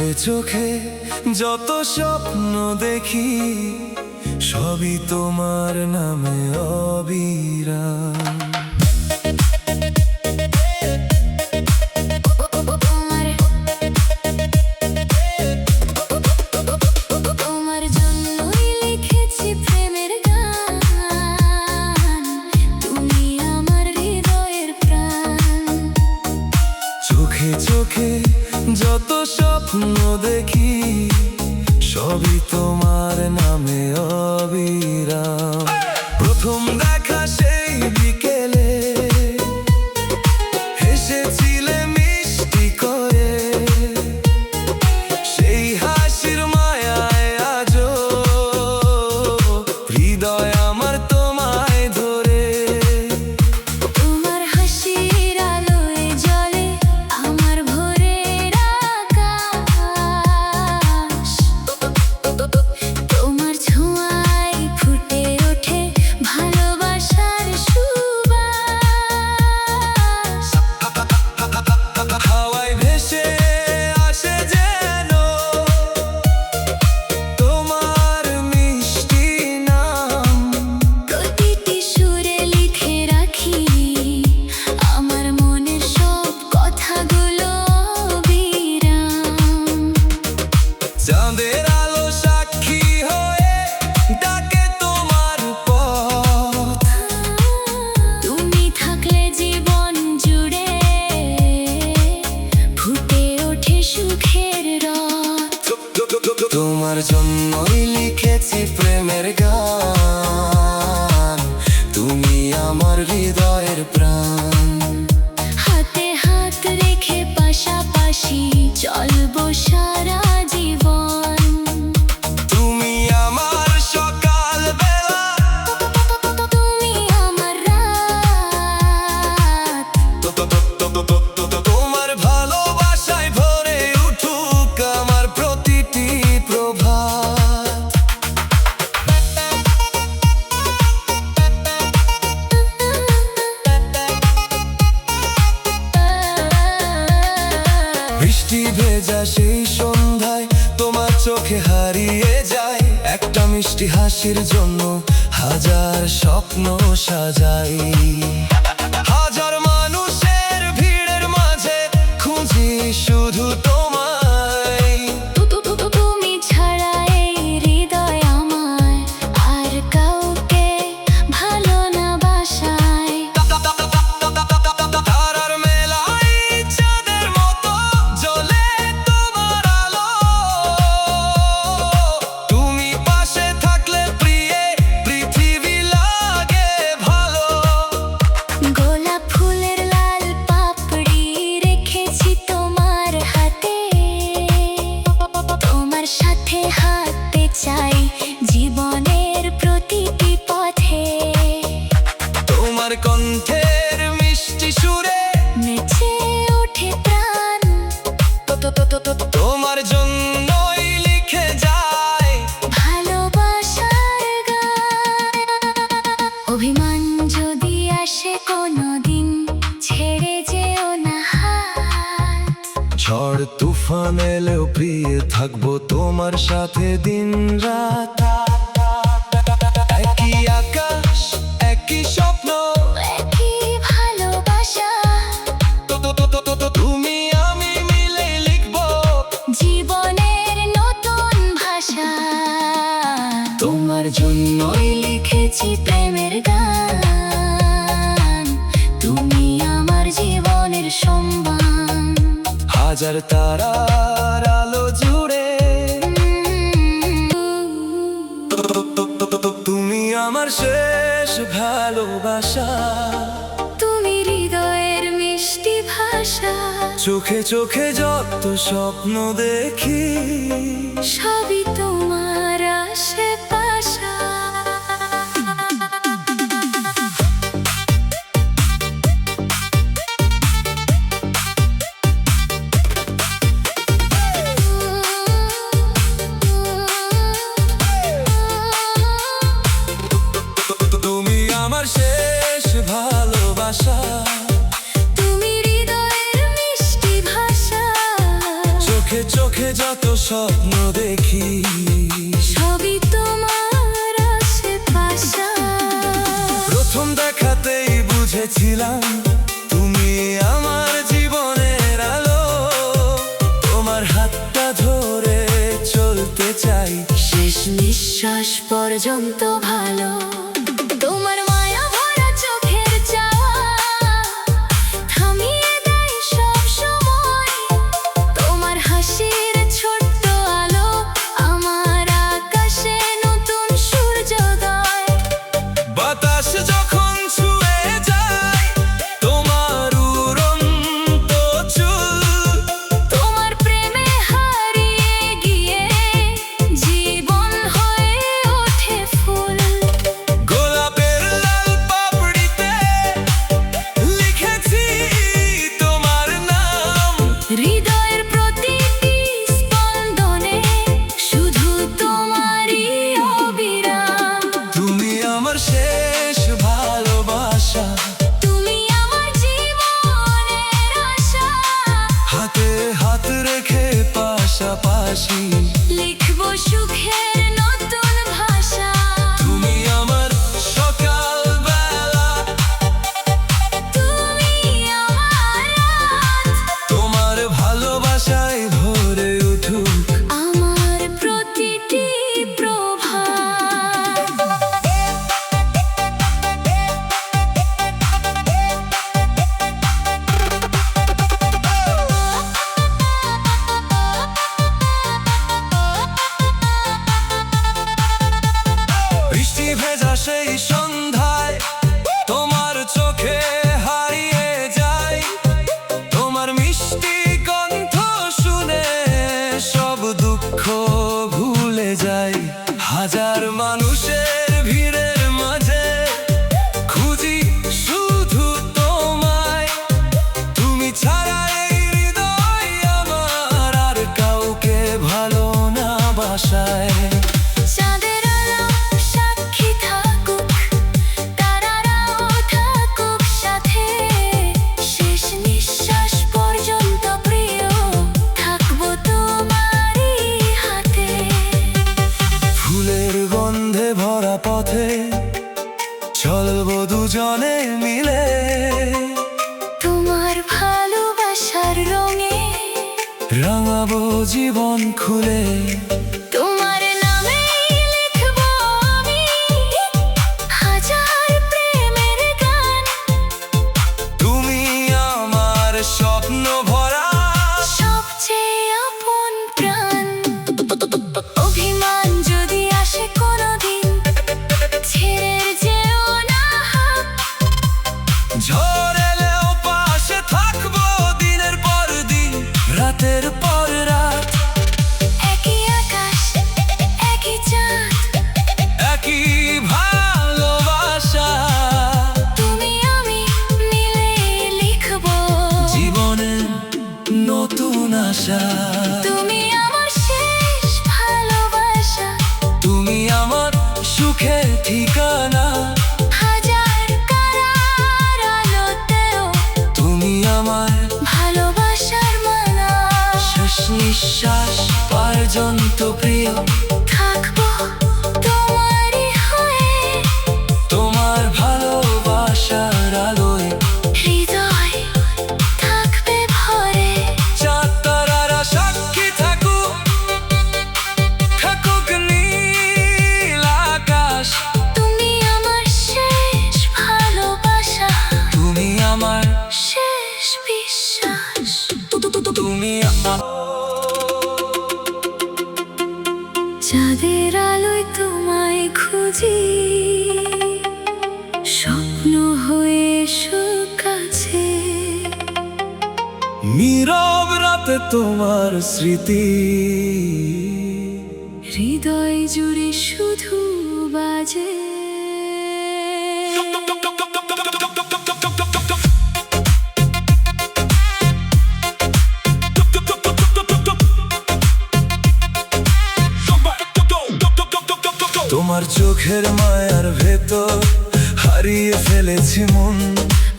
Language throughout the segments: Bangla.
চোখে চোখে যত স্বপ্ন দেখি সবই তোমার নামে অবিরাম। চোখে চোখে যত স্বপ্ন দেখি সবই তোমার নামে অবিরাম। প্রথম দেখা সেই বিকেলে হেসেছিলে মিষ্টি করে, সেই হাসির মায়ায় আজও হৃদয় আমার তোমায় ধরে। তোমার হাসির আলোয় জ্বলে আমার ভোরের আকাশ, তোমার ছোঁয়ায় ফুটে ওঠে ভালোবাসার সুবাস। হাওয়ায় ভেসে আসে যেন তোমার মিষ্টি নাম, প্রতিটি সুরে লিখে রাখি আমার মনের সব কথাগুলো অবিরাম। চাঁদের আলো সাক্ষী হয়ে ডাকে তোমার পথ, তুমি থাকলে জীবন জুড়ে ফুটে ওঠে সুখের রথ। তোমার জন্যই লিখেছি প্রেমের গান, তুমি আমার হৃদয়ের প্রাণ। হাতে হাত রেখে পাশাপাশি চলবো সারা জীবন। তুমি আমার সকাল বেলা, তুমি আমার রাত, তোমার ভালোবাসায় ভরে উঠুক আমার প্রতিটি প্রভাত। বৃষ্টি ভেজা সেই সন্ধ্যায় তোমার চোখে হারিয়ে যায় একটা মিষ্টি হাসির জন্য হাজার স্বপ্ন সাজাই। হাজার মানুষের ভিড়ের মাঝে খুঁজি শুধু তোমায়। তুমি ছাড়া এই হৃদয় আমার আর কাউকে ভালো না বাসায়। তারার মেলায় চাঁদের মতো জ্বলে তোমার আলো, তুমি পাশে থাকলে প্রিয়ে পৃথিবী লাগে ভালো। গোলাপ ফুলের লাল পাপড়ি রেখেছি তোমার হাতে, তোমার সাথে হাঁটতে চাই জীবনের প্রতিটি পথে। তোমার কণ্ঠের মিষ্টি সুরে নেচে ওঠে প্রাণ, তোমার জন্যই লিখে যায় ভালোবাসার গান। অভিমান যদি আসে কোনোদিন ছেড়ে যেও না হাত। ঝড় তুফান এলেও প্রিয়ে থাকবো তোমার সাথে দিন রাত। একই আকাশ একই স্বপ্ন একই ভালোবাসা, তুমি আমি মিলে লিখবো জীবনের নতুন ভাষা। তোমার জন্যই লিখেছি প্রেমের গান, তুমি আমার জীবনের সম্মান। হাজার তারার আলো জুড়ে তুমি আমার শেষ ভালোবাসা। তুমি হৃদয়ের মিষ্টি ভাষা, চোখে চোখে যত স্বপ্ন দেখি সবই তোমার আশেপাশা। তুমি আমার শেষ ভালোবাসা। তুমি হৃদয়ের মিষ্টি ভাষা, চোখে চোখে যত স্বপ্ন দেখি সবই তোমার আশেপাশে। প্রথম দেখাতেই বুঝেছিলাম তুমি আমার জীবনের আলো। তোমার হাতটা ধরে চলতে চাই শেষ নিঃশ্বাস পর্যন্ত ভালো। তোমার মায়া ভরা চোখের চাওয়া থামিয়ে দেয় সব সময়। তোমার হাসির ছোট্ট আলো আমার আকাশে নতুন সূর্যোদয়। বাতাস যখন ছুঁয়ে যায় তোমার উড়ন্ত চুল, তোমার প্রেমে হারিয়ে গিয়ে জীবন হয়ে ওঠে ফুল। গোলাপের লাল পাপড়িতে লিখেছি তোমার নাম। হৃদয়ের প্রতিটি স্পন্দনে শুধু তোমারই অবিরাম। তুমি আমার শেষ ভালোবাসা, তুমি আমার জীবনের আশা। হাতে হাত রেখে পাশাপাশি লিখবো সুখের নতুন ভাষা। তুমি আমার সকাল বেলা, তুমি আমার রাত। তোমার ভালোবাসায় ভরে উঠুক আমার প্রতিটি প্রভাত। বৃষ্টি ভেজা সেই সন্ধ্যায় তোমার চোখে হারিয়ে যায়। তোমার মিষ্টি কণ্ঠ শুনে সব দুঃখ ভুলে যাই। হাজার মানুষের ভিড়ের মাঝে খুঁজি শুধু তোমায়। তুমি ছাড়া এই হৃদয় আমার আর কাউকে ভালো না বাসায়। চাঁদের আলো সাক্ষী থাকুক, তারারাও থাকুক সাথে। শেষ নিঃশ্বাস পর্যন্ত প্রিয় থাকবো তোমারই হাতে। ফুলের গন্ধে ভরা পথে চলবো দুজনে মিলে। তোমার ভালোবাসার রঙে রাঙাবো জীবন খুলে। তোমার নামে লিখবো আমি হাজার প্রেমের গান। তুমি আমার স্বপ্ন ভরা সবচেয়ে আপন প্রাণ। অভিমান যদি আসে কোনোদিন ছেড়ে যেও না হাত। ঝড় এলেও পাশে থাকবো দিনের পর দিন, রাতের পর রাত। একই আকাশ একই চাঁদ, একই ভালোবাসা। তুমি আমি মিলে লিখবো জীবনের নতুন আশা। তুমি আমার শেষ ভালোবাসা। তুমি আমার সুখের ঠিকানা। হাজার কারার আলোতেও তুমি আমার ভালোবাসার মালা। শেষ নিঃশ্বাস পর্যন্ত প্রিয় থাকবো তোমারই হয়ে। তোমার ভালোবাসার আলোয় হৃদয় থাকবে ভরে। চাঁদ তারারা সাক্ষী থাকুক, থাকুক নীল আকাশ। তুমি আমার শেষ ভালোবাসা, তুমি আমার শেষ বিশ্বাস। তুমি আমার চাঁদের আলোয় তোমায় খুঁজি, স্বপ্ন হয়ে এসো কাছে। নীরব রাতে তোমার স্মৃতি হৃদয় জুড়ে শুধু বাজে। তোমার চোখের মায়ার ভেতর হারিয়ে ফেলেছি মন।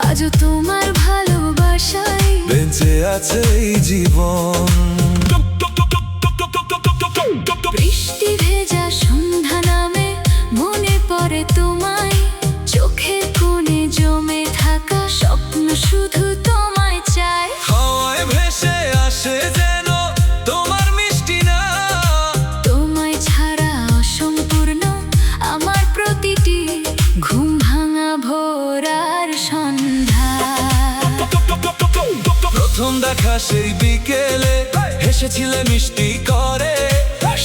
আজও তোমার ভালোবাসায় বেঁচে আছে এই জীবন। সেই বিকেলে হেসেছিলে মিষ্টি করে,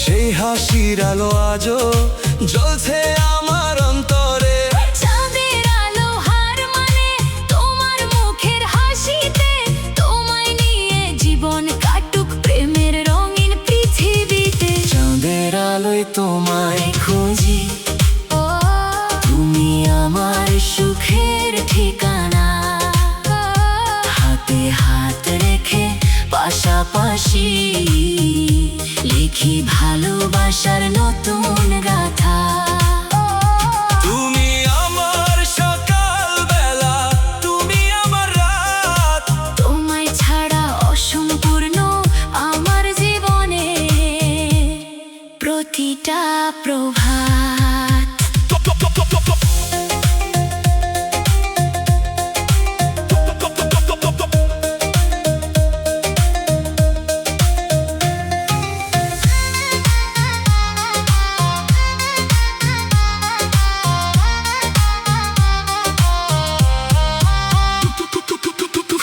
সেই হাসির আলো আজও জ্বলছে আমার অন্তরে। চাঁদের আলো হার মানে তোমার মুখের হাসিতে, তোমায় নিয়ে জীবন কাটুক প্রেমের রঙিন পৃথিবীতে। চাঁদের আলোয় তোমায় খুঁজি, ও তুমি আমার সুখের ঠিকানা, হাতে হাত রেখে পাশাপাশি লিখি ভালোবাসার নতুন গাথা। তুমি আমার সকাল বেলা, তুমি আমার রাত, তোমায় ছাড়া অসম্পূর্ণ আমার জীবনে প্রতিটা প্রভাত।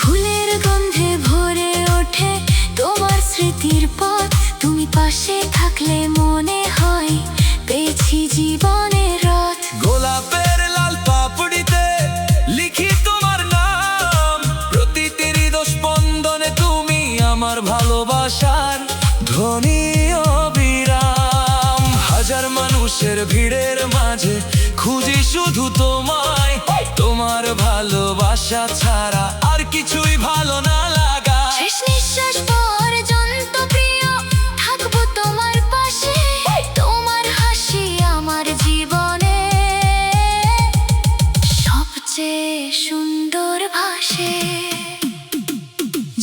ফুলের গন্ধে ভরে ওঠে তোমার স্মৃতির পথ, তুমি পাশে থাকলে মনে হয় পেয়েছি জীবনের রথ। গোলাপের লাল পাপড়িতে লিখি তোমার নাম, প্রতিটি হৃদয় স্পন্দনে তুমি আমার ভালোবাসার ধ্বনি অবিরাম। হাজার মানুষের ভিড়ের মাঝে খুঁজি শুধু তোমায়, তোমার ভালোবাসা ছাড়া আর কিছুই ভালো না লাগা। শেষ নিঃশ্বাস পর্যন্ত প্রিয় থাকবো তোমার পাশে, তোমার হাসি আমার জীবনে সবচেয়ে সুন্দর ভাসে।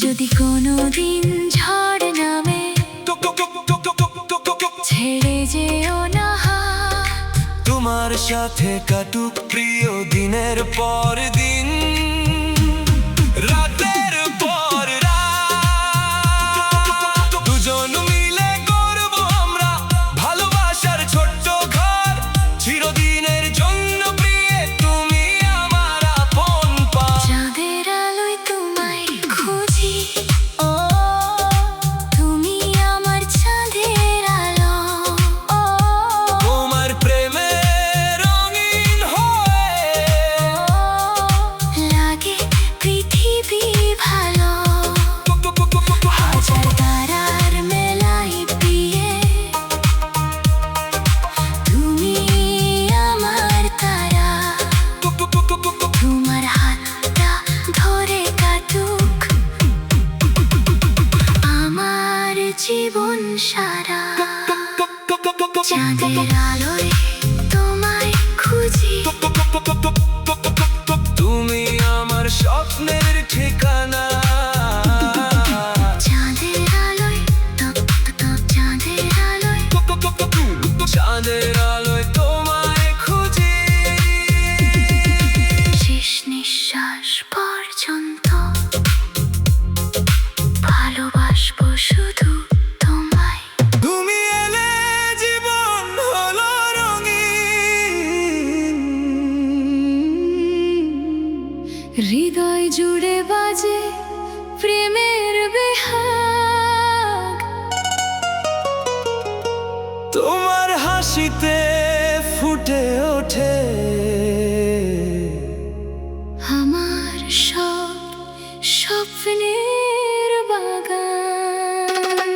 যদি কোনোদিন ঝড় নামে ছেড়ে যেও না হাত, তোমার সাথে কাটুক প্রিয় দিনের পর দিন, রাতের পর রাত, দুজন মিলে করব আমরা ভালোবাসার ছোট্ট ঘর, চিরদিনের জন্য প্রিয়ে তুমি আমার আপন পাশ। চাঁদের আলোয় তোমায় খুঁজি, ও তুমি আমার চাঁদের আলো, ও তোমার প্রেমে রঙিন হয়ে লাগে পৃথিবী ভালো। হাজার তারার মেলায় প্রিয়ে তুমি আমার তারা, তোমার হাতটা ধরে কাটুক আমার জীবন সারা। চাঁদের আলোয় তোমায় খুঁজি, তুমি আমার স্বপ্নের ঠিকানা। চাঁদের আলোয় চাঁদের আলোয় চাঁদের আলোয় তোমায় খুঁজি, শেষ নিঃশ্বাস পর্যন্ত ভালোবাসবো শুধু তোমায়। তুমি এলে জীবন হলো রঙিন, হৃদয় জুড়ে বাজে প্রেমের বেহাগ, তোমার হাসিতে ফুটে ওঠে আমার সব স্বপ্নের বাগান।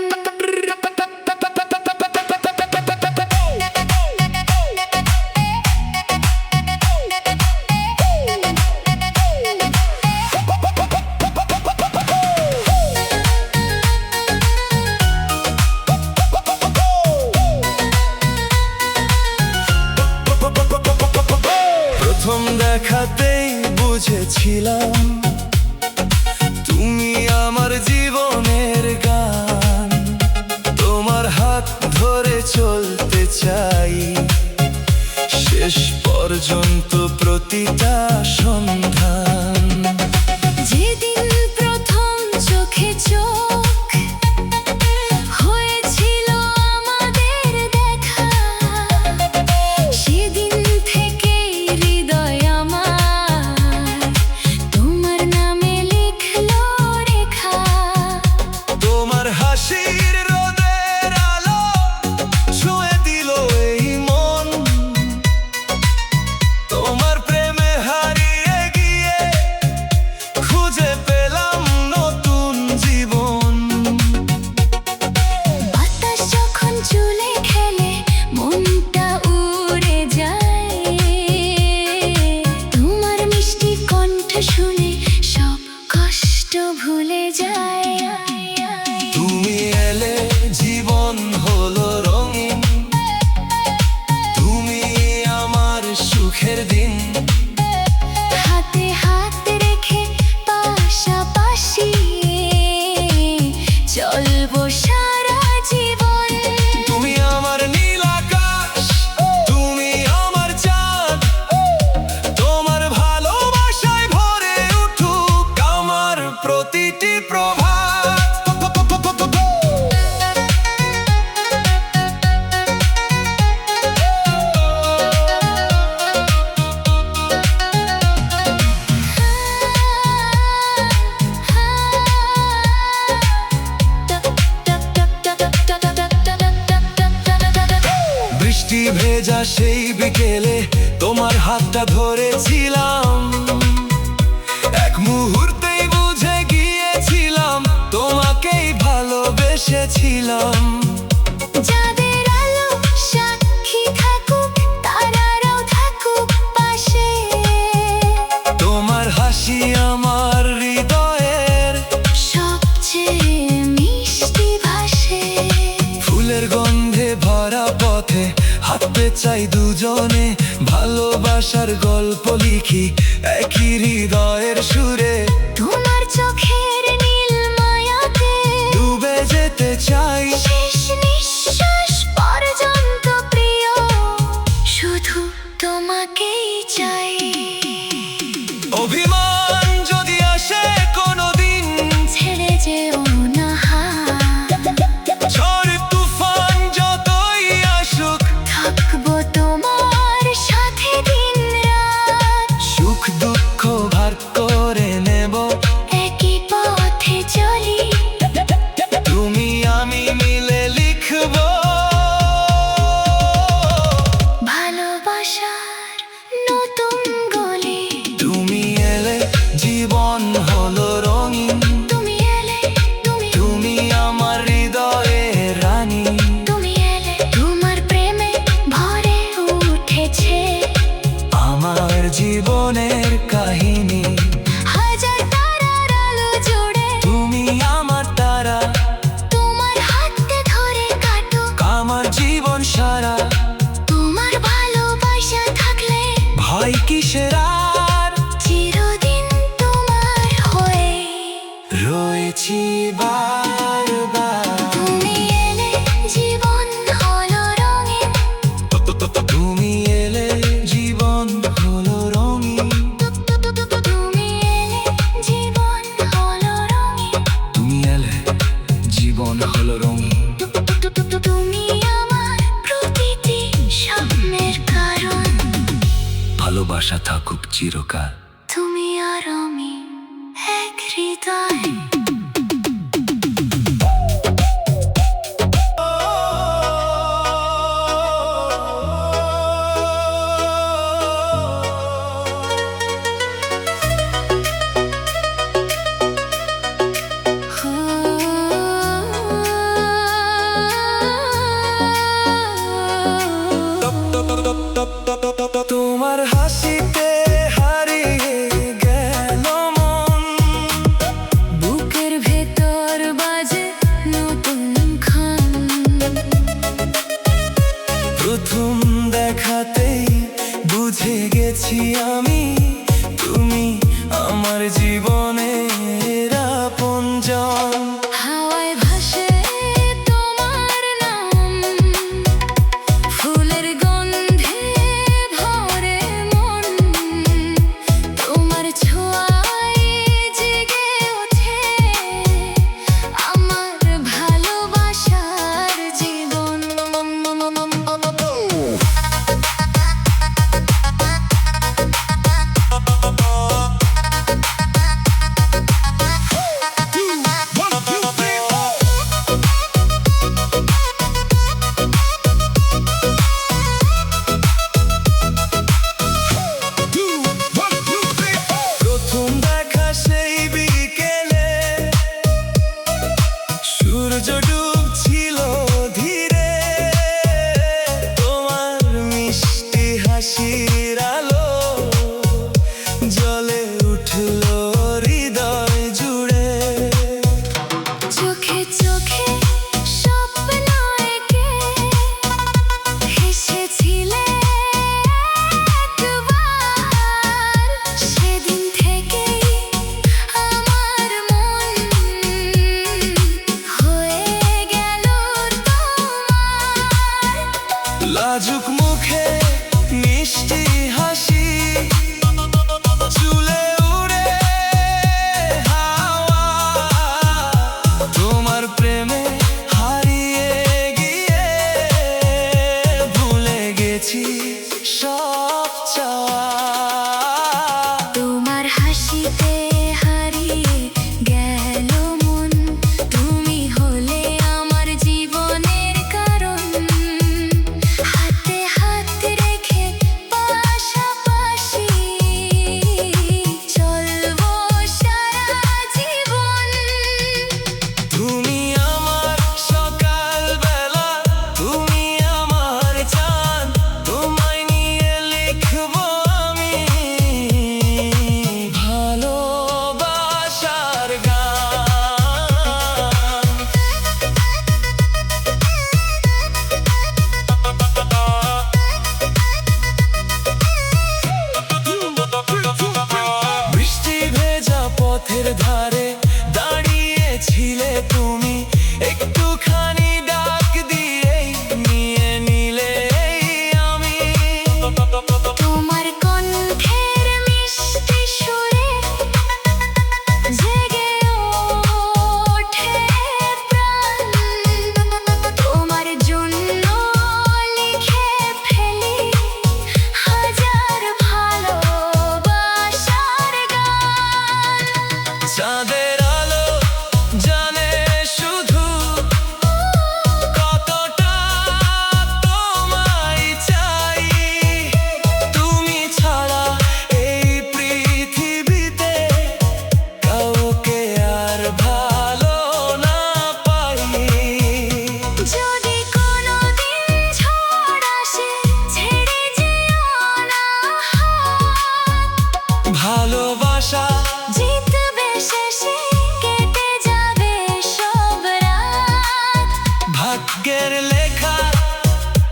প্রথম দেখাতেই বুঝেছিলাম তুমি আমার জীবনের গান, তোমার হাত ধরে চলতে চাই শেষ পর্যন্ত প্রতিটা সন্ধান। যেদিন প্রথম চোখে চোখ হয়েছিল আমাদের দেখা, সেদিন থেকে হৃদয় আমার তোমার নামে লিখলো রেখা। বৃষ্টি ভেজা সেই বিকেলে তোমার হাতটা ধরেছিলাম, এক মুহূর্তেই বুঝে গিয়েছিলাম তোমাকেই ভালোবেসেছিলাম। যাদের আলো সাক্ষী থাকুক, তারারাও থাকুক পাশে। তোমার হাসি আমার হৃদয়ের সবচেয়ে মিষ্টি ভাষে। ফুলের গন্ধে ভরা পথে হাঁটতে চাই দুজনে, ভালোবাসার গল্প লিখি একই হৃদয়ের সুরে। তোমার চোখের নীল মায়াতে ডুবে যেতে চাই শেষ নিঃশ্বাস পর্যন্ত প্রিয়, শুধু তোমাকেই চাই। অভিমান যদি আসে কোনোদিন, ছেড়ে যেও না হাত, ঝড় তুফান যতই আসুক, থাকবো তোমার সাথে দিন রাত। সুখ দুঃখ ভাগ করে নেব, একই পথে চলি, তুমি আমি মিলে লিখব ভালোবাসার নতুন গলি। তুমি এলে জীবন হলো রঙিন, তুমি এলে, তুমি আমার হৃদয়ের রানী। তুমি এলে, তোমার প্রেমে ভরে উঠেছে আমার জীবনের কাহিনী, হাজার তারার আলো জুড়ে। তুমি আমার তারা, তোমার হাতে ধরে কাটুক আমার জীবন সারা। তোমার ভালোবাসা থাকলে, ভয় কিসের আর, চিরদিন তোমার হয়ে রয়েছি বারবার। তুমি এলে জীবন হলো রঙিন, তুমি এলে জীবন হলো রঙিন, তুমি এলে জীবন হলো রঙিন। তুমি এলে জীবন হলো রঙিন। তুমি আমার প্রতিটি স্বপ্নের কারণ, ভালোবাসা থাকুক চিরকাল। তুমি আর আমি এক হৃদয়। তোমার হাসিতে হারিয়ে গেল মন, বুকের ভেতর বাজে নতুন খান। প্রথম দেখাতেই বুঝে গেছি আমি, তুমি আমার জীবনের আপনজন। হাওয়ায় ভাসে তোমার নাম, ফুলের গন্ধে ভরে মন। তোমার ছোঁয়ায় জেগে ওঠে আমার ভালোবাসার জীবন। প্রথম দেখা সেই বিকেলে সূর্য ডুবছিল ধীরে, তোমার মিষ্টি হাসির আলো জ্বলে উঠল হৃদয় জুড়ে। চোখে চোখে স্বপ্ন এঁকে হেসেছিলে একবার, সেদিন থেকেই আমার মন হয়ে গেল তোমার। লাজুক মুখে মিষ্টি হাসি, চুলে উড়ে হাওয়া, তোমার প্রেমে হারিয়ে গিয়ে ভুলে গেছি সব চাওয়া। তোমার হাসিতে হারিয়ে গেল মন, তুমি হলে আমার জীবনের কারণ। হাতে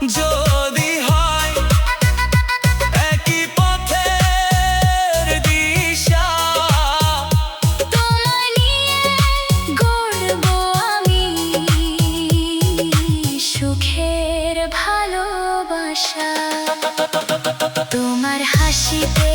যদি হয় একই পথের দিশা, তোমায় নিয়ে গড়ব আমি সুখের ভালোবাসা। তোমার হাসিতে